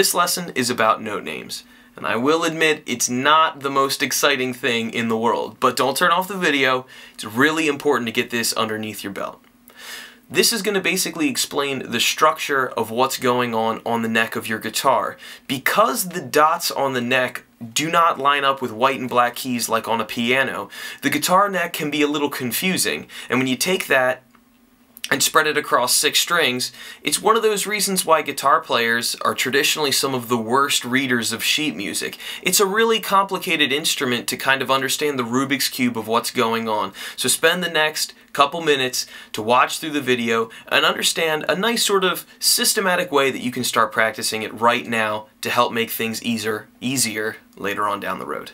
This lesson is about note names, and I will admit it's not the most exciting thing in the world, but don't turn off the video. It's really important to get this underneath your belt. This is going to basically explain the structure of what's going on the neck of your guitar. Because the dots on the neck do not line up with white and black keys like on a piano, the guitar neck can be a little confusing, and when you take that and spread it across 6 strings, it's one of those reasons why guitar players are traditionally some of the worst readers of sheet music. It's a really complicated instrument to kind of understand the Rubik's Cube of what's going on. So spend the next couple minutes to watch through the video and understand a nice sort of systematic way that you can start practicing it right now to help make things easier later on down the road.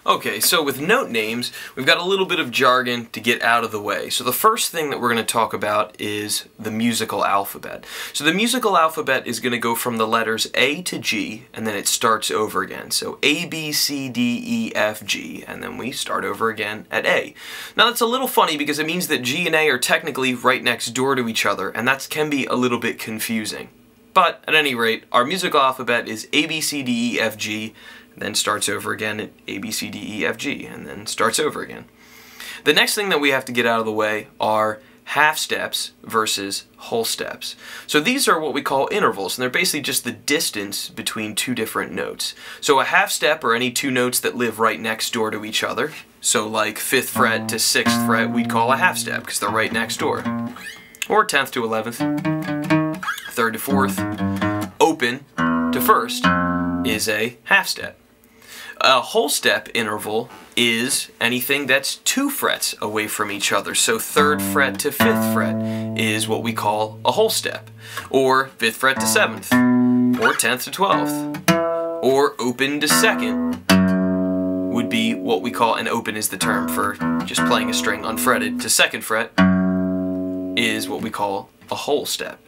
Okay, so with note names, we've got a little bit of jargon to get out of the way. So the first thing that we're going to talk about is the musical alphabet. So the musical alphabet is going to go from the letters A to G, and then it starts over again. So A, B, C, D, E, F, G, and then we start over again at A. Now that's a little funny because it means that G and A are technically right next door to each other, and that can be a little bit confusing. But at any rate, our musical alphabet is A, B, C, D, E, F, G, then starts over again at A, B, C, D, E, F, G, and then starts over again. The next thing that we have to get out of the way are half steps versus whole steps. So these are what we call intervals, and they're basically just the distance between 2 different notes. So a half step are any 2 notes that live right next door to each other. So like 5th fret to 6th fret, we'd call a half step because they're right next door. Or 10th to 11th, 3rd to 4th, open to 1st is a half step. A whole step interval is anything that's 2 frets away from each other. So 3rd fret to 5th fret is what we call a whole step. Or 5th fret to 7th. Or 10th to 12th. Or open to 2nd would be what we call, and open is the term for just playing a string unfretted to 2nd fret, is what we call a whole step.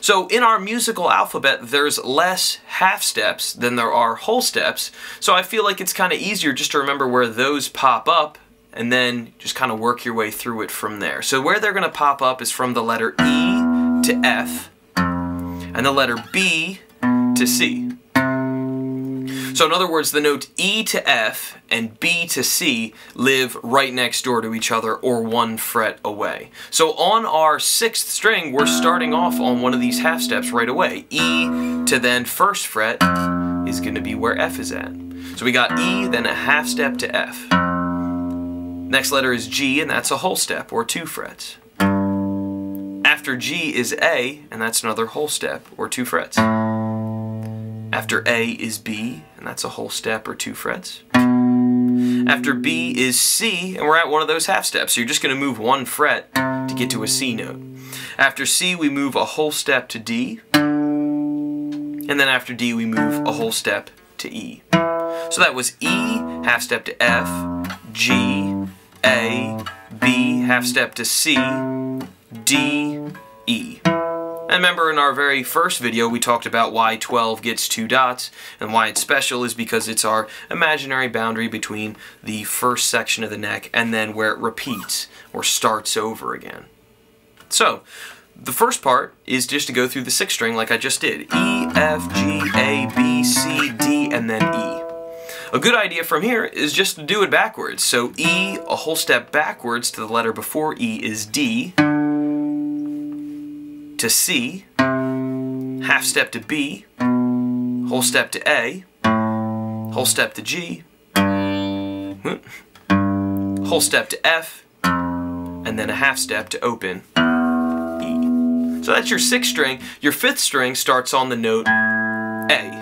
So in our musical alphabet, there's less half steps than there are whole steps, so I feel like it's kind of easier just to remember where those pop up and then just kind of work your way through it from there. So where they're going to pop up is from the letter E to F and the letter B to C. So in other words, the notes E to F and B to C live right next door to each other or 1 fret away. So on our 6th string, we're starting off on one of these half steps right away. E to then 1st fret is going to be where F is at. So we got E, then a half step to F. Next letter is G, and that's a whole step or 2 frets. After G is A, and that's another whole step or 2 frets. After A is B, and that's a whole step or 2 frets. After B is C, and we're at one of those half steps, so you're just going to move 1 fret to get to a C note. After C, we move a whole step to D, and then after D, we move a whole step to E. So that was E, half step to F, G, A, B, half step to C, D, E. And remember, in our very first video we talked about why 12 gets 2 dots, and why it's special is because it's our imaginary boundary between the first section of the neck and then where it repeats or starts over again. So the first part is just to go through the 6th string like I just did. E, F, G, A, B, C, D, and then E. A good idea from here is just to do it backwards. So E, a whole step backwards to the letter before E is D, to C, half step to B, whole step to A, whole step to G, whole step to F, and then a half step to open E. So that's your 6th string. Your 5th string starts on the note A.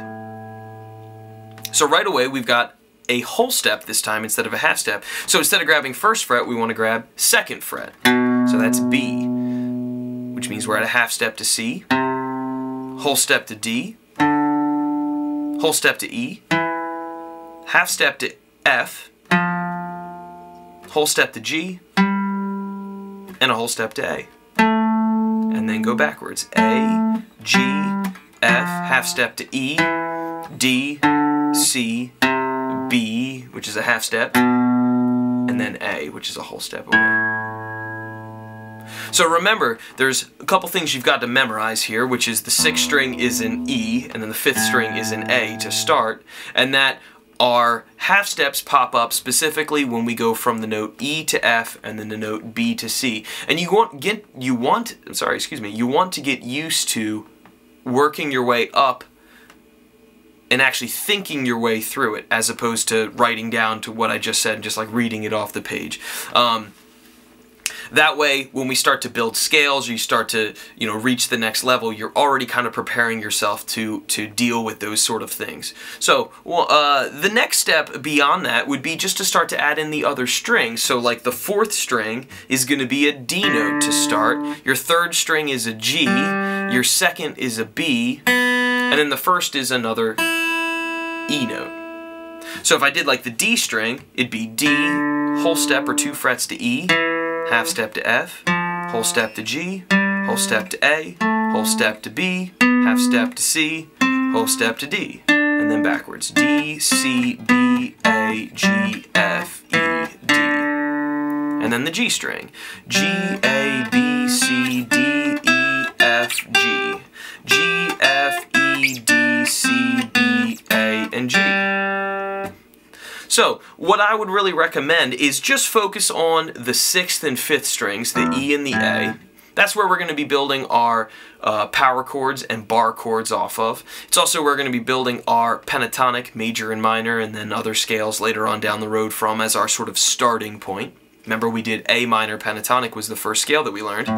So right away we've got a whole step this time instead of a half step. So instead of grabbing 1st fret, we want to grab 2nd fret. So that's B, which means we're at a half step to C, whole step to D, whole step to E, half step to F, whole step to G, and a whole step to A. And then go backwards. A, G, F, half step to E, D, C, B, which is a half step, and then A, which is a whole step away. So remember, there's a couple things you've got to memorize here, which is the 6th string is an E, and then the 5th string is an A to start, and that our half steps pop up specifically when we go from the note E to F and then the note B to C. And you want to get used to working your way up and actually thinking your way through it, as opposed to writing down to what I just said and just like reading it off the page. That way, when we start to build scales, or you start to, reach the next level, you're already kind of preparing yourself to deal with those sort of things. So, the next step beyond that would be just to start to add in the other strings. So, like the 4th string is going to be a D note to start. Your 3rd string is a G. Your 2nd is a B, and then the 1st is another E note. So if I did like the D string, it'd be D, whole step or 2 frets to E, half step to F, whole step to G, whole step to A, whole step to B, half step to C, whole step to D, and then backwards. D, C, B, A, G, F, E, D. And then the G string. G, A, B, C, D, E, F, G. G, F, E, D, C, B, A, and G. So, what I would really recommend is just focus on the 6th and 5th strings, the E and the A. That's where we're going to be building our power chords and bar chords off of. It's also where we're going to be building our pentatonic, major and minor, and then other scales later on down the road from as our sort of starting point. Remember, we did A minor pentatonic was the first scale that we learned.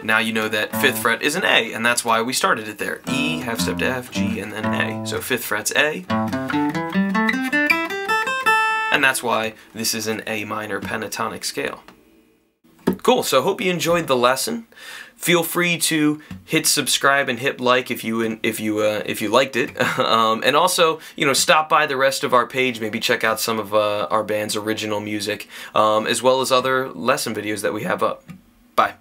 Now you know that 5th fret is an A, and that's why we started it there. E, half step to F, G, and then A. So 5th fret's A. And that's why this is an A minor pentatonic scale. Cool, so I hope you enjoyed the lesson. Feel free to hit subscribe and hit like if you liked it, and also stop by the rest of our page. Maybe check out some of our band's original music, as well as other lesson videos that we have up. Bye.